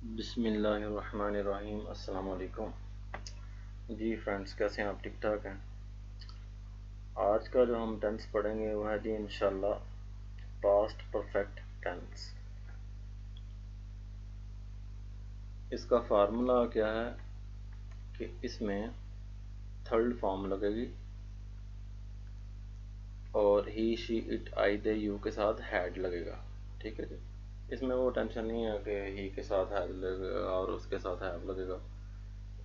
بسم اللہ الرحمن الرحیم۔ السلام علیکم جی فرینڈس، کیسے ہیں آپ؟ ٹھیک ٹھاک ہیں؟ آج کا جو ہم ٹینس پڑھیں گے وہ ہے جی انشاءاللہ پاسٹ پرفیکٹ ٹینس۔ اس کا فارمولا کیا ہے کہ اس میں تھرڈ فارم لگے گی اور ہی she it I they you کے ساتھ ہیڈ لگے گا، ٹھیک ہے جی۔ اس میں وہ ٹینشن نہیں ہے کہ ہی کے ساتھ ہیڈ لگے گا اور اس کے ساتھ ہیڈ لگے گا،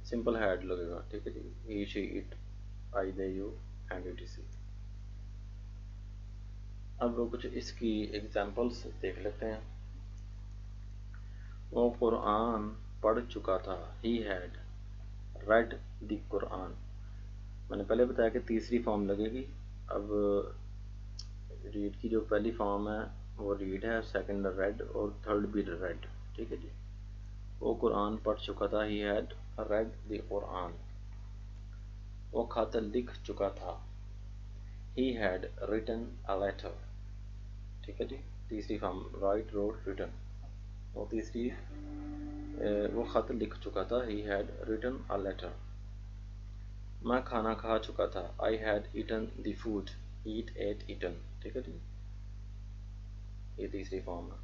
سمپل ہیڈ لگے گا، ٹھیک ہے جی۔ He she it I they you and it see. اب کچھ اس کی ایگزامپلس دیکھ لیتے ہیں۔ وہ قرآن پڑھ چکا تھا، ہی ہیڈ ریڈ دی قرآن۔ میں نے پہلے بتایا کہ تیسری فارم لگے گی۔ اب ریڈ کی جو پہلی فارم ہے وہ ریڈ ہے، سیکنڈ ریڈ اور تھرڈ بھی ریڈ، ٹھیک ہے جی۔ وہ قرآن پڑھ چکا تھا، ہی ہیڈ ریڈ دی قرآن۔ وہ خط لکھ چکا تھا، he had written a letter, ٹھیک ہے جی۔ تیسری فارم رائٹ روٹ ریٹن، وہ تیسری وہ خط لکھ چکا تھا، he had written a letter. میں کھانا کھا چکا تھا، I had eaten the food, eat ate eaten, ٹھیک ہے جی۔ یہ تیسری فارم ہے۔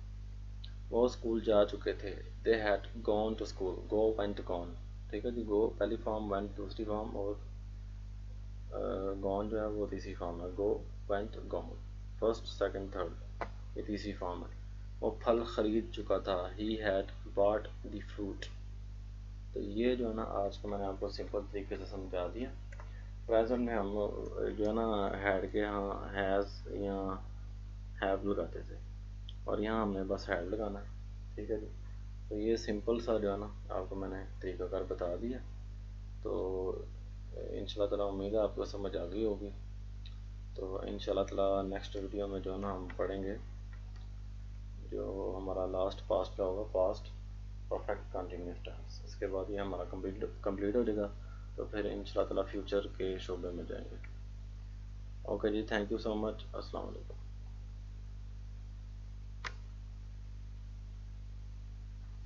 وہ اسکول جا چکے تھے، they had gone to school, go went gone, ٹھیک ہے جی۔ گو پہلی فارم، وینٹ دوسری فارم اور گون جو ہے وہ تیسری فارم ہے، go went gone, first second third, یہ تیسری فارم ہے۔ وہ پھل خرید چکا تھا، he head Bat the fruit. تو یہ جو ہے نا آج کا میں نے آپ کو سمپل طریقے سے سمجھا دیا۔ پریزنٹ میں ہم جو ہے نا ہیڈ کے ہاں ہیز یا ہیو لگاتے تھے اور یہاں ہم نے بس ہیڈ لگانا ہے، ٹھیک ہے جی۔ تو یہ سمپل سا جو ہے نا آپ کو میں نے طریقہ کار بتا دیا۔ تو ان شاء اللہ تعالیٰ امید ہے آپ کو سمجھ آ گئی ہوگی۔ تو ان شاء اللہ تعالیٰ نیکسٹ ویڈیو میں جو ہے نا ہم پڑھیں گے جو ہمارا لاسٹ پاسٹ کا ہوگا، پاسٹ پرفیکٹ کنٹینیوس ٹینس۔ اس کے بعد یہ ہمارا کمپلیٹ ہو جائے گا، تو پھر ان شاء اللہ تعالیٰ فیوچر کے شعبے میں جائیں گے۔ اوکے جی، تھینک یو سو مچ، السلام علیکم۔